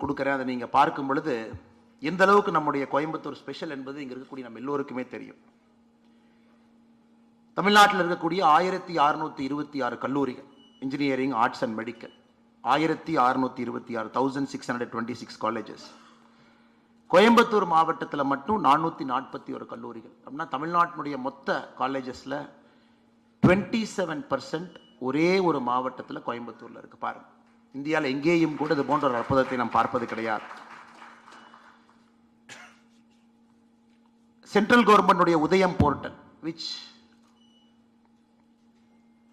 கொடுக்குறேன். அதை நீங்கள் பார்க்கும் பொழுது எந்த அளவுக்கு நம்முடைய கோயம்புத்தூர் ஸ்பெஷல் என்பது இங்கே இருக்கக்கூடிய நம்ம எல்லோருக்குமே தெரியும். தமிழ்நாட்டில் இருக்கக்கூடிய 1626 கல்லூரிகள், engineering, arts and medical, 1626, 1626 colleges. Coimbatore மாவட்டத்தில் மட்டும் 441 கல்லூரிகள். அப்படின்னா தமிழ்நாட்டினுடைய மொத்த காலேஜஸில் 27% ஒரே ஒரு மாவட்டத்தில் கோயம்புத்தூரில் இருக்கு. பாருங்க, இந்தியாவில் எங்கேயும் கூட இது போன்ற ஒரு அற்புதத்தை நாம் பார்ப்பது கிடையாது. சென்ட்ரல் கவர்மெண்டுடைய உதயம் portal which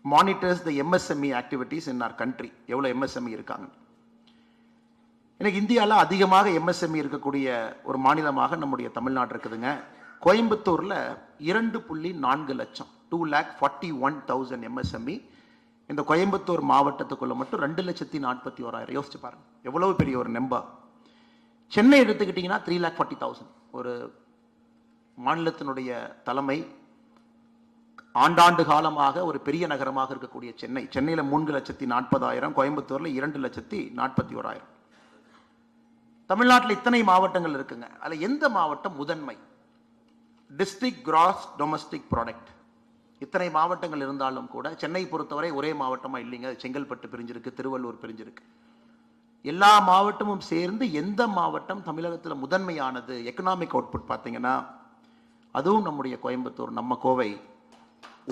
monitors the MSME activities in our country. எவ்வளவு MSME இருக்காங்க. எனக்கு இந்தியாவில் அதிகமாக MSME இருக்கக்கூடிய ஒரு மாநிலமாக நம்முடைய தமிழ்நாடு இருக்குதுங்க. கோயம்புத்தூரில் 2.4 லட்சம் 2,41,000 MSME இந்த கோயம்புத்தூர் மாவட்டத்துக்குள்ள மட்டும் 2,41,000. யோசிச்சு பாருங்க எவ்வளவு பெரிய ஒரு நம்பர். சென்னை எடுத்துக்கிட்டீங்கன்னா 3,40,000. ஒரு மாநிலத்தினுடைய தலைமை ஆண்டாண்டு காலமாக ஒரு பெரிய நகரமாக இருக்கக்கூடிய சென்னையில் 3,40,000, கோயம்புத்தூர்ல 2,41,000. தமிழ்நாட்டில் இத்தனை மாவட்டங்கள் இருக்குங்க. அதில் எந்த மாவட்டம் முதன்மை? District gross domestic product. இத்தனை மாவட்டங்கள் இருந்தாலும் கூட சென்னை பொறுத்தவரை ஒரே மாவட்டமா இல்லைங்க. செங்கல்பட்டு பிரிஞ்சிருக்கு, திருவள்ளூர் பிரிஞ்சிருக்கு. எல்லா மாவட்டமும் சேர்ந்து எந்த மாவட்டம் தமிழகத்தில் முதன்மையானது எக்கனாமிக் அவுட்புட் பார்த்தீங்கன்னா அதுவும் நம்முடைய கோயம்புத்தூர், நம்ம கோவை.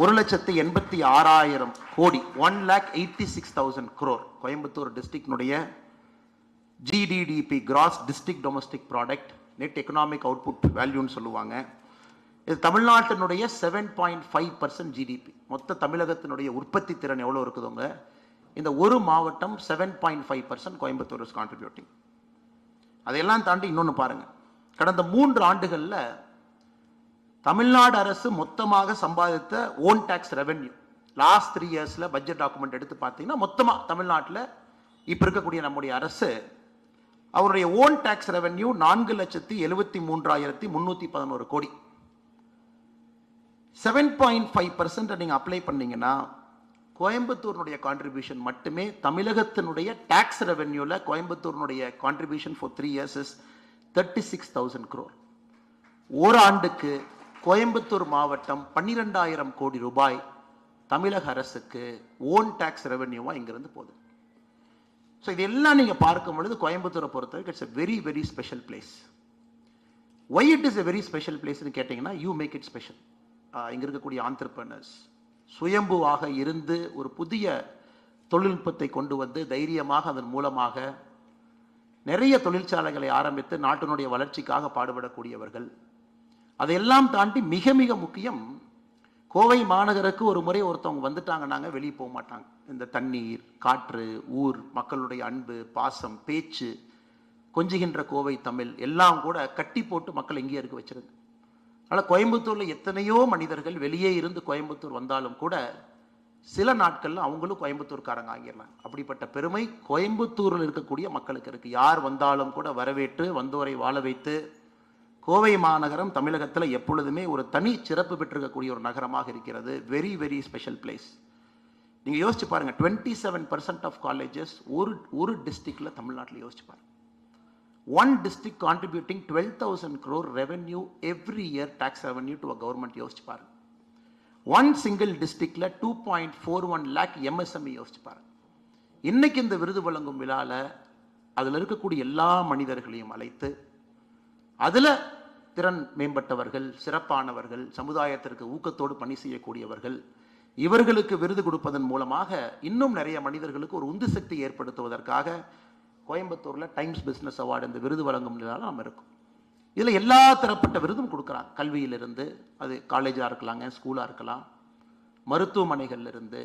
1,86,000 கோடி, 1,86,000 crore. கோயம்புத்தூர் டிஸ்ட்ரிக்டினுடைய GDDP, gross district domestic product, net economic output வேல்யூன்னு சொல்லுவாங்க. இது தமிழ்நாட்டினுடைய 7.5% GDP. மொத்த தமிழகத்தினுடைய உற்பத்தி திறன் எவ்வளோ இருக்குதுங்க? இந்த ஒரு மாவட்டம் 7.5% கோயம்புத்தூர் இஸ் கான்ட்ரிபியூட்டிங். அதையெல்லாம் தாண்டி இன்னொன்று பாருங்க, கடந்த 3 ஆண்டுகளில் தமிழ்நாடு அரசு மொத்தமாக சம்பாதித்த ஓன் டாக்ஸ் ரெவென்யூ லாஸ்ட் 3 இயர்ஸ்ல பட்ஜெட் டாக்குமெண்ட் எடுத்து பார்த்தீங்கன்னா மொத்தமாக தமிழ்நாட்டில் இப்போ இருக்கக்கூடிய நம்முடைய அரசு அவருடைய ஓன் டாக்ஸ் ரெவென்யூ 4,73,311 கோடி. 7.5% நீங்க அப்ளை பண்ணீங்கன்னா கோயம்புத்தூருடைய கான்ட்ரிபியூஷன் மட்டுமே தமிழகத்தினுடைய டாக்ஸ் ரெவென்யூல கோயம்புத்தூருடைய contribution for 3 years is 36,000 crore. ஒரு ஆண்டுக்கு கோயம்புத்தூர் மாவட்டம் 12,000 கோடி ரூபாய் தமிழக அரசுக்கு ஓன் டாக்ஸ் ரெவென்யூவா இங்கிருந்து போகுது. ஸோ இதெல்லாம் நீங்க பார்க்கும் பொழுது கோயம்புத்தூரை பொறுத்தவரைக்கும் it's a very very special place. Why it is a very special place ன்னு கேட்டீங்கன்னா you make it special. இங்க இருக்கக்கூடிய ஆண்டர்பிரனர்ஸ் சுயம்புவாக இருந்து ஒரு புதிய தொழில்நுட்பத்தை கொண்டு வந்து தைரியமாக அதன் மூலமாக நிறைய தொழிற்சாலைகளை ஆரம்பித்து நாட்டினுடைய வளர்ச்சிக்காக பாடுபடக்கூடியவர்கள். அதையெல்லாம் தாண்டி மிக மிக முக்கியம், கோவை மாநகருக்கு ஒரு முறை ஒருத்தவங்க வந்துட்டாங்கன்னாங்க வெளியே போக மாட்டாங்க. இந்த தண்ணீர், காற்று, ஊர், மக்களுடைய அன்பு, பாசம், பேச்சு, கொஞ்சுகின்ற கோவை தமிழ் எல்லாம் கூட கட்டி போட்டு மக்கள் எங்கேயே இருக்க வச்சிருக்கு. அதனால் கோயம்புத்தூர்ல எத்தனையோ மனிதர்கள் வெளியே இருந்து கோயம்புத்தூர் வந்தாலும் கூட சில நாட்கள்ல அவங்களும் கோயம்புத்தூர்காரங்க ஆகிடலாம். அப்படிப்பட்ட பெருமை கோயம்புத்தூரில் இருக்கக்கூடிய மக்களுக்கு இருக்கு. யார் வந்தாலும் கூட வரவேற்று வந்தோரை வாழ வைத்து கோவை மாநகரம் தமிழகத்தில் எப்பொழுதுமே ஒரு தனி சிறப்பு பெற்றிருக்கக்கூடிய ஒரு நகரமாக இருக்கிறது. Very very special place. நீங்க யோசிச்சு பாருங்க, 27% ஆஃப் காலேஜஸ் ஒரு டிஸ்ட்ரிக்ட்ல தமிழ்நாட்டில் யோசிச்சு பாருங்க. One district contributing 12,000 crore revenue every year, tax revenue to a government. யோசிச்சு பாருங்க. One single districtல 2.41 lakh MSME யோசிச்சு பாருங்க. இன்னைக்கு இந்த விருது வழங்கும் விழால அதுல இருக்கக்கூடிய எல்லா மனிதர்களையும் அழைத்து அதுல திறன் மேம்பட்டவர்கள், சிறப்பானவர்கள், சமுதாயத்திற்கு ஊக்கத்தோடு பணி செய்யக்கூடியவர்கள், இவர்களுக்கு விருது கொடுப்பதன் மூலமாக இன்னும் நிறைய மனிதர்களுக்கு ஒரு உந்து சக்தி ஏற்படுத்துவதற்காக கோயம்புத்தூர்ல டைம்ஸ் பிசினஸ் அவார்டு இந்த விருது வழங்கும் நிலையில நம்ம இருக்கும். இதுல எல்லா தரப்பட்ட விருதும் கொடுக்குறாங்க. கல்வியிலிருந்து, அது காலேஜா இருக்கலாங்க, ஸ்கூலா இருக்கலாம், மருத்துவமனைகள்ல இருந்து,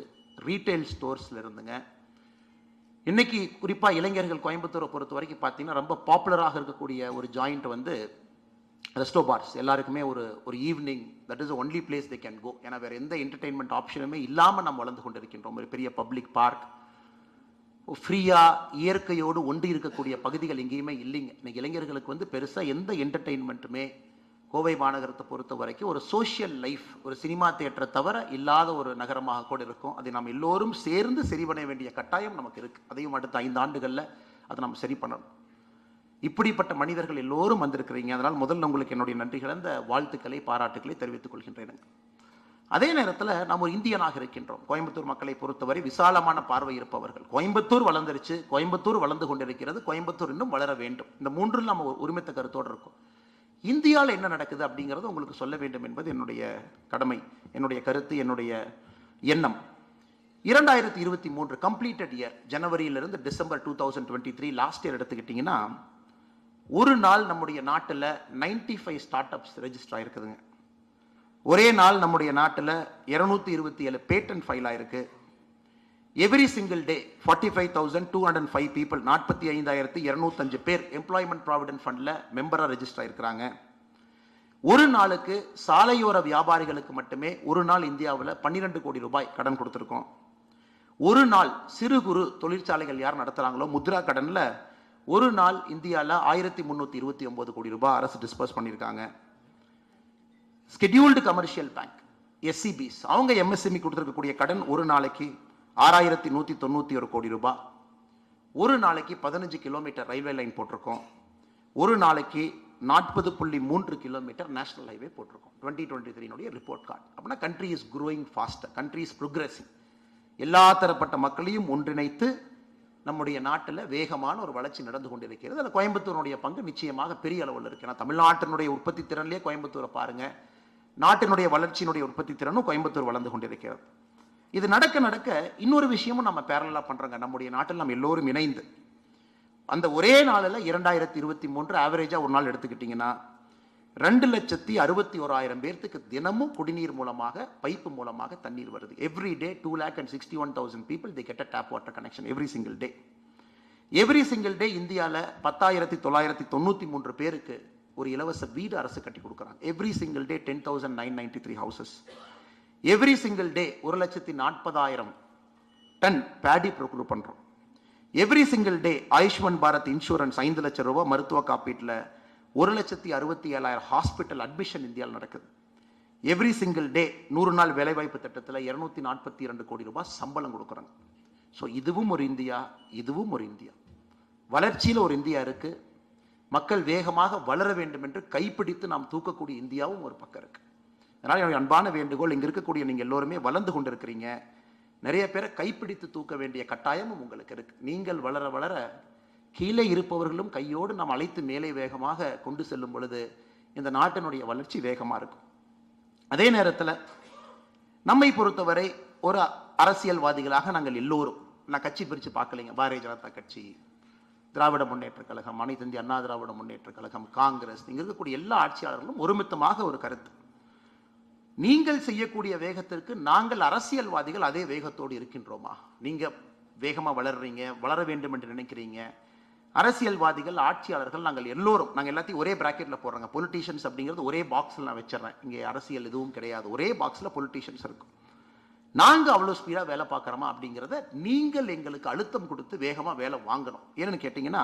ரீட்டைல் ஸ்டோர்ஸ்ல இருந்துங்க. இன்னைக்கு குறிப்பா இளைஞர்கள் கோயம்புத்தூரை பொறுத்த வரைக்கும் பார்த்தீங்கன்னா ரொம்ப பாப்புலராக இருக்கக்கூடிய ஒரு ஜாயிண்ட் வந்து ரெஸ்டோ பார்ஸ். எல்லாருக்குமே ஒரு evening that is only place they can go. ஏன்னா வேற எந்த என்டர்டெயின்மெண்ட் ஆப்ஷனுமே இல்லாமல் நம்ம வளர்ந்து கொண்டு இருக்கின்றோம். ஒரு பெரிய பப்ளிக் பார்க், ஃப்ரீயா இயற்கையோடு ஒன்றி இருக்கக்கூடிய பகுதிகள் எங்கேயுமே இல்லைங்க. இன்னைக்கு இளைஞர்களுக்கு வந்து பெருசாக எந்த என்டர்டெயின்மெண்ட்டுமே கோவை மாநகரத்தை பொறுத்த வரைக்கும் ஒரு சோஷியல் லைஃப், ஒரு சினிமா தியேட்டரை தவிர இல்லாத ஒரு நகரமாக கூட இருக்கும். அதை நாம் எல்லோரும் சேர்ந்து சரி பண்ண வேண்டிய கட்டாயம் நமக்கு இருக்கு. அதையும் அடுத்த 5 ஆண்டுகளில் அதை நம்ம சரி பண்ணணும். இப்படிப்பட்ட மனிதர்கள் எல்லோரும் வந்திருக்கிறீங்க. அதனால் முதல்ல உங்களுக்கு என்னுடைய நன்றிகளை, இந்த வாழ்த்துக்களை, பாராட்டுக்களை தெரிவித்துக் கொள்கின்றேன். அதே நேரத்தில் நாம் ஒரு இந்தியனாக இருக்கின்றோம். கோயம்புத்தூர் மக்களை பொறுத்தவரை விசாலமான பார்வை இருப்பவர்கள். கோயம்புத்தூர் வளர்ந்துருச்சு, கோயம்புத்தூர் வளர்ந்து கொண்டிருக்கிறது, கோயம்புத்தூர் இன்னும் வளர வேண்டும். இந்த மூன்றில் நம்ம ஒருமித்த கருத்தோடு இருக்கும். இந்தியாவில் என்ன நடக்குது அப்படிங்கிறது உங்களுக்கு சொல்ல வேண்டும் என்பது என்னுடைய கடமை, என்னுடைய கருத்து, என்னுடைய எண்ணம். 2023 கம்ப்ளீட்டட் இயர், ஜனவரியிலிருந்து டிசம்பர் 2023 லாஸ்ட் இயர் எடுத்துக்கிட்டிங்கன்னா, ஒரு நாள் நம்முடைய நாட்டில் 95 ஸ்டார்ட் அப்ஸ் ரெஜிஸ்டர் ஆயிருக்குதுங்க. ஒரே நாள் நம்முடைய நாட்டில் 227 பேட்டன்ட் ஃபைல் ஆயிருக்கு. எவ்ரி சிங்கிள் டே 45,205 பீப்புள், 45,205 பேர் எம்ப்ளாய்மெண்ட் ப்ராவிடென்ட் ஃபண்டில் மெம்பராக ரெஜிஸ்டர் ஆயிருக்கிறாங்க. ஒரு நாளுக்கு சாலையோர வியாபாரிகளுக்கு மட்டுமே ஒரு நாள் இந்தியாவில் 12 கோடி ரூபாய் கடன் கொடுத்துருக்கோம். ஒரு நாள் சிறு குறு தொழிற்சாலைகள் யார் நடத்துகிறாங்களோ முத்ரா கடனில் ஒரு நாள் இந்தியாவில் 1329 கோடி ரூபாய் அரசு டிஸ்பர்ஸ் பண்ணியிருக்காங்க. ஸ்கெடியூல்டு கமர்ஷியல் பேங்க் எஸ்சிபிஸ், அவங்க எம்எஸ்எம்இ கொடுத்துருக்கக்கூடிய கடன் ஒரு நாளைக்கு 6,191 கோடி ரூபாய். ஒரு நாளைக்கு 15 கிலோமீட்டர் ரயில்வே லைன் போட்டிருக்கோம். ஒரு நாளைக்கு 40.3 கிலோமீட்டர் நேஷனல் ஹைவே போட்டிருக்கோம். 2023 ரிப்போர்ட் கார்டு. அப்படின்னா country is growing faster, country is progressing. எல்லா தரப்பட்ட மக்களையும் ஒன்றிணைத்து நம்முடைய நாட்டில் வேகமான ஒரு வளர்ச்சி நடந்து கொண்டிருக்கிறது. அதில் கோயம்புத்தூருடைய பங்கு நிச்சயமாக பெரிய அளவில் இருக்கு. ஏன்னா தமிழ்நாட்டினுடைய உற்பத்தி திறன்லேயே கோயம்புத்தூரை பாருங்க, நாட்டினுடைய வளர்ச்சியினுடைய உற்பத்தி திறனும் கோயம்புத்தூர் வளர்ந்து கொண்டிருக்கிறது. இது நடக்க நடக்க இன்னொரு விஷயமும் நம்ம பேரலா பண்றோங்க. நம்முடைய நாட்டில் நம்ம எல்லோரும் இணைந்து அந்த ஒரே நாளில் 2023 ஆவரேஜா ஒரு நாள் எடுத்துக்கிட்டீங்கன்னா 2,61,000 பேர்த்துக்கு தினமும் குடிநீர் மூலமாக, பைப்பு மூலமாக தண்ணீர் வருது. Every day 2,61,000 people they get a tap water connection every single day. Every single day இந்தியாவில் 10,993 பேருக்கு ஒரு இலவச வீடு அரசு கட்டி கொடுக்குறாங்க. Every single day 10,993 houses. Every single day 1,40,000 ton paddy procure பண்றோம். எவ்ரி சிங்கிள் டே ஆயுஷ்மான் பாரத் இன்சூரன்ஸ் 5 லட்சம் ரூபாய் மருத்துவ காப்பீட்டில் 1,67,000 ஹாஸ்பிட்டல் அட்மிஷன் இந்தியாவில் நடக்குது. எவ்ரி சிங்கிள் டே 100 நாள் வேலைவாய்ப்பு திட்டத்தில் 242 கோடி ரூபாய் சம்பளம் கொடுக்குறாங்க. ஸோ இதுவும் ஒரு இந்தியா, இதுவும் ஒரு இந்தியா. வளர்ச்சியில் ஒரு இந்தியா இருக்கு. மக்கள் வேகமாக வளர வேண்டும் என்று கைப்பிடித்து நாம் தூக்கக்கூடிய இந்தியாவும் ஒரு பக்கம் இருக்கு. அதனால் என்னுடைய அன்பான வேண்டுகோள், இங்கே இருக்கக்கூடிய நீங்கள் எல்லோருமே வளர்ந்து கொண்டிருக்கிறீங்க. நிறைய பேரை கைப்பிடித்து தூக்க வேண்டிய கட்டாயமும் உங்களுக்கு இருக்கு. நீங்கள் வளர வளர கீழே இருப்பவர்களும் கையோடு நாம் அழைத்து மேலே வேகமாக கொண்டு செல்லும் பொழுது இந்த நாட்டினுடைய வளர்ச்சி வேகமாக இருக்கும். அதே நேரத்தில் நம்மை பொறுத்தவரை ஒரு அரசியல்வாதிகளாக நாங்கள் எல்லோரும், நான் கட்சி பிரித்து பார்க்கலைங்க, பாரதிய ஜனதா கட்சி, திராவிட முன்னேற்ற கழகம், அனைத்து இந்திய அண்ணா திராவிட முன்னேற்ற கழகம், காங்கிரஸ், இங்கே இருக்கக்கூடிய எல்லா ஆட்சியாளர்களும் ஒருமித்தமாக ஒரு கருத்து, நீங்கள் செய்யக்கூடிய வேகத்திற்கு நாங்கள் அரசியல்வாதிகள் அதே வேகத்தோடு இருக்கின்றோமா? நீங்க வேகமா வளர்றீங்க, வளர வேண்டும் என்று நினைக்கிறீங்க. அரசியல்வாதிகள், ஆட்சியாளர்கள், நாங்கள் எல்லோரும், நாங்கள் எல்லாத்தையும் ஒரே பிராக்கெட்ல போடுறாங்க. பொலிட்டீஷியன்ஸ் அப்படிங்கிறது ஒரே பாக்ஸ்ல நான் வச்சிடறேன். இங்கே அரசியல் எதுவும் கிடையாது, ஒரே பாக்ஸ்ல பொலிட்டீஷியன்ஸ் இருக்கும். நாங்க அவ்வளவு ஸ்பீடா வேலை பார்க்கறோமா அப்படிங்கிறத நீங்கள் எங்களுக்கு அழுத்தம் கொடுத்து வேகமா வேலை வாங்கணும். ஏன்னு கேட்டீங்கன்னா,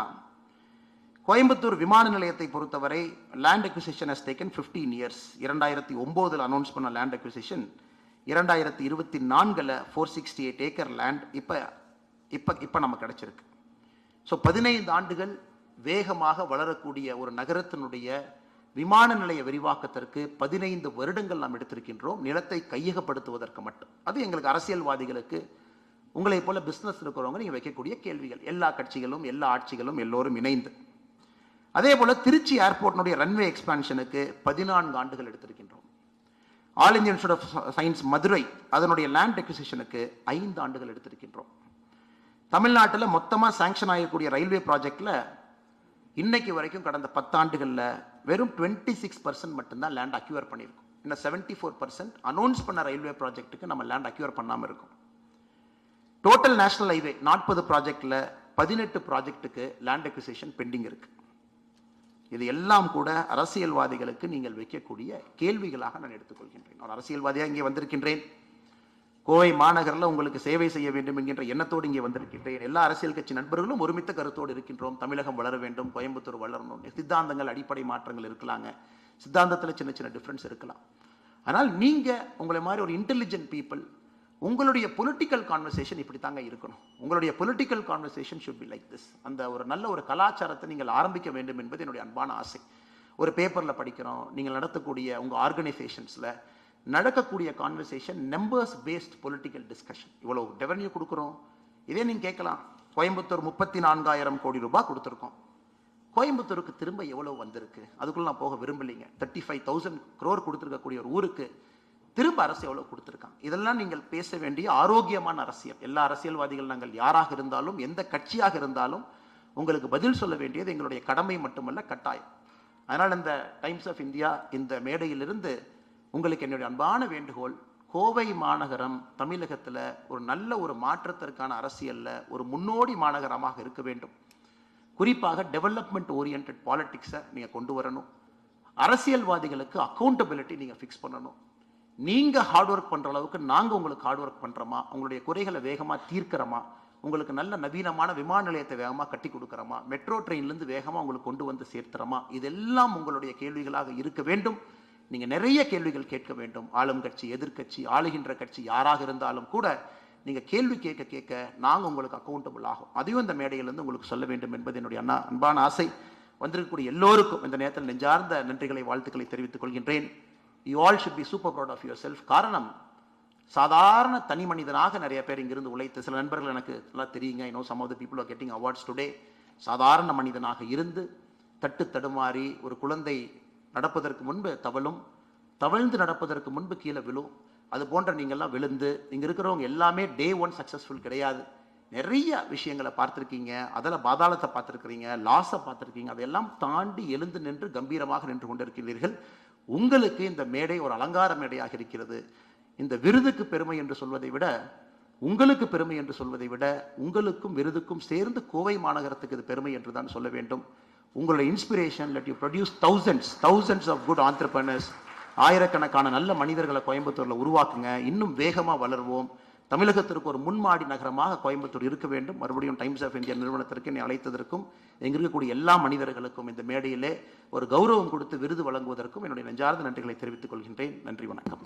கோயம்புத்தூர் விமான நிலையத்தை பொறுத்தவரை land acquisition has taken 15 years. 2009 announce பண்ண லேண்ட் அக்விசிஷன் 2024 468 ஏக்கர் லேண்ட் இப்ப நமக்கு கிடைச்சிருக்கு. ஸோ 15 ஆண்டுகள் வேகமாக வளரக்கூடிய ஒரு நகரத்தினுடைய விமான நிலைய விரிவாக்கத்திற்கு 15 வருடங்கள் நாம் எடுத்திருக்கின்றோம், நிலத்தை கையகப்படுத்துவதற்கு மட்டும். அது எங்களுக்கு அரசியல்வாதிகளுக்கு, உங்களை போல பிசினஸ் இருக்கிறவங்க நீங்க வைக்கக்கூடிய கேள்விகள், எல்லா கட்சிகளும் எல்லா ஆட்சிகளும் எல்லோரும் இணைந்து. அதே போல திருச்சி ஏர்போர்ட்னுடைய ரன்வே எக்ஸ்பான்ஷனுக்கு 14 ஆண்டுகள் எடுத்திருக்கின்றோம். All India institute of science Madurai, அதனுடைய லேண்ட் அக்விசிஷனுக்கு 5 ஆண்டுகள் எடுத்திருக்கின்றோம். தமிழ்நாட்டில் மொத்தமாக சாங்ஷன் ஆகக்கூடிய ரயில்வே ப்ராஜெக்ட்ல இன்னைக்கு வரைக்கும் கடந்த 10 ஆண்டுகளில் வெறும் 26% மட்டும்தான் லேண்ட் அக்யூர் பண்ணியிருக்கோம். இன்னும் 74% அனௌன்ஸ் பண்ண ரயில்வே ப்ராஜெக்ட்டுக்கு நம்ம லேண்ட் அக்யூர் பண்ணாமல் இருக்கோம். டோட்டல் நேஷனல் ஹைவே 40 ப்ராஜெக்ட்ல 18 ப்ராஜெக்ட்டுக்கு லேண்ட் அக்விசிஷன் பெண்டிங் இருக்கு. இது எல்லாம் கூட அரசியல்வாதிகளுக்கு நீங்கள் வைக்கக்கூடிய கேள்விகளாக நான் எடுத்துக்கொள்கின்றேன். ஒரு அரசியல்வாதியாக இங்கே வந்திருக்கின்றேன். கோவை மாநகரில் உங்களுக்கு சேவை செய்ய வேண்டும் என்கின்ற எண்ணத்தோடு இங்கே வந்திருக்கின்றேன். எல்லா அரசியல் கட்சி நண்பர்களும் ஒருமித்த கருத்தோடு இருக்கின்றோம். தமிழகம் வளர வேண்டும், கோயம்புத்தூர் வளரணும். சித்தாந்தங்கள், அடிப்படை மாற்றங்கள் இருக்கலாங்க, சித்தாந்தத்தில் சின்ன சின்ன டிஃப்ரென்ஸ் இருக்கலாம். ஆனால் நீங்க உங்களை மாதிரி ஒரு இன்டெலிஜென்ட் பீப்புள், உங்களுடைய பொலிட்டிக்கல் கான்வர்சேஷன் இப்படி தாங்க இருக்கணும். உங்களுடைய political conversation should be like this. அந்த ஒரு நல்ல ஒரு கலாச்சாரத்தை நீங்கள் ஆரம்பிக்க வேண்டும் என்பது என்னுடைய அன்பான ஆசை. ஒரு பேப்பரில் படிக்கிறோம், நீங்கள் நடத்தக்கூடிய உங்கள் ஆர்கனைசேஷன்ஸில் நடக்கக்கூடிய conversation numbers based political discussion. இவ்வளோ ரெவன்யூ கொடுக்குறோம், இதே நீங்கள் கேட்கலாம். கோயம்புத்தூர் 34,000 கோடி ரூபாய் கொடுத்துருக்கோம், கோயம்புத்தூருக்கு திரும்ப எவ்வளோ வந்திருக்கு? அதுக்குள்ள நான் போக விரும்பலைங்க. 35,000 crore கொடுத்துருக்கக்கூடிய ஒரு ஊருக்கு திரும்ப அரசு எவ்வளோ கொடுத்துருக்காங்க? இதெல்லாம் நீங்கள் பேச வேண்டிய ஆரோக்கியமான அரசியல். எல்லா அரசியல்வாதிகள் நாங்கள் யாராக இருந்தாலும், எந்த கட்சியாக இருந்தாலும் உங்களுக்கு பதில் சொல்ல வேண்டியது எங்களுடைய கடமை மட்டுமல்ல, கட்டாயம். அதனால் இந்த டைம்ஸ் ஆஃப் இந்தியா இந்த மேடையிலிருந்து உங்களுக்கு என்னுடைய அன்பான வேண்டுகோள், கோவை மாநகரம் தமிழகத்தில் ஒரு நல்ல ஒரு மாற்றத்திற்கான அரசியலில் ஒரு முன்னோடி மாநகரமாக இருக்க வேண்டும். குறிப்பாக டெவலப்மெண்ட் ஓரியன்ட் பாலிட்டிக்ஸை நீங்கள் கொண்டு வரணும். அரசியல்வாதிகளுக்கு அக்கௌண்டபிலிட்டி நீங்கள் ஃபிக்ஸ் பண்ணணும். நீங்கள் ஹார்ட் ஒர்க் பண்ணுற அளவுக்கு நாங்கள் உங்களுக்கு ஹார்ட் ஒர்க் பண்ணுறோமா? உங்களுடைய குறைகளை வேகமாக தீர்க்கிறோமா? உங்களுக்கு நல்ல நவீனமான விமான நிலையத்தை வேகமாக கட்டி கொடுக்குறோமா? மெட்ரோ ட்ரெயின்லேருந்து வேகமாக உங்களுக்கு கொண்டு வந்து சேர்த்துறோமா? இதெல்லாம் உங்களுடைய கேள்விகளாக இருக்க வேண்டும். நீங்கள் நிறைய கேள்விகள் கேட்க வேண்டும். ஆளும் கட்சி, எதிர்கட்சி, ஆளுகின்ற கட்சி யாராக இருந்தாலும் கூட நீங்கள் கேள்வி கேட்க கேட்க நாங்கள் உங்களுக்கு அக்கௌண்டபிள் ஆகும். அதையும் இந்த மேடையிலிருந்து உங்களுக்கு சொல்ல வேண்டும் என்பது என்னுடைய அன்பான ஆசை. வந்திருக்கக்கூடிய எல்லோருக்கும் இந்த நேரத்தில் நெஞ்சார்ந்த நன்றிகளை, வாழ்த்துக்களை தெரிவித்துக் கொள்கின்றேன். You all should be super proud of yourself. காரணம், சாதாரண தனி மனிதனாக நிறைய பேர் இங்கிருந்து உழைத்து, சில நண்பர்கள் எனக்கு நல்லா தெரியுங்க, I know some of the people are getting awards today. சாதாரண மனிதனாக இருந்து தட்டு தடுமாறி ஒரு குழந்தை நடப்பதற்கு முன்பு தவழும், தவழ்ந்து நடப்பதற்கு முன்பு கீழே விழும். அது போன்ற நீங்கள்லாம் விழுந்து, இங்கே இருக்கிறவங்க எல்லாமே டே ஒன் சக்ஸஸ்ஃபுல் கிடையாது. நிறைய விஷயங்களை பார்த்துருக்கீங்க, அதில் பாதாளத்தை பார்த்துருக்கிறீங்க, லாஸை பார்த்துருக்கீங்க. அதையெல்லாம் தாண்டி எழுந்து நின்று கம்பீரமாக நின்று கொண்டிருக்கிறீர்கள். உங்களுக்கு இந்த மேடை ஒரு அலங்கார மேடையாக இருக்கிறது. இந்த விருதுக்கு பெருமை என்று சொல்வதை விட, உங்களுக்கு பெருமை என்று சொல்வதை விட, உங்களுக்கும் விருதுக்கும் சேர்ந்து கோவை மாநகரத்துக்கு இது பெருமை என்று தான் சொல்ல வேண்டும். உங்களுடைய inspiration, let you produce thousands of good entrepreneurs. ஆயிரக்கணக்கான நல்ல மனிதர்களை கோயம்புத்தூரில் உருவாக்குங்க. இன்னும் வேகமாக வளர்வோம். தமிழகத்திற்கு ஒரு முன்மாடி நகரமாக கோயம்புத்தூர் இருக்க வேண்டும். மறுபடியும் டைம்ஸ் ஆஃப் இந்தியா நிறுவனத்திற்கு என்னை அழைத்ததற்கும், எங்க இருக்கக்கூடிய எல்லா மனிதர்களுக்கும் இந்த மேடையிலே ஒரு கௌரவம் கொடுத்து விருது வழங்குவதற்கும் என்னுடைய நெஞ்சார்ந்த நன்றிகளை தெரிவித்துக் கொள்கின்றேன். நன்றி, வணக்கம்.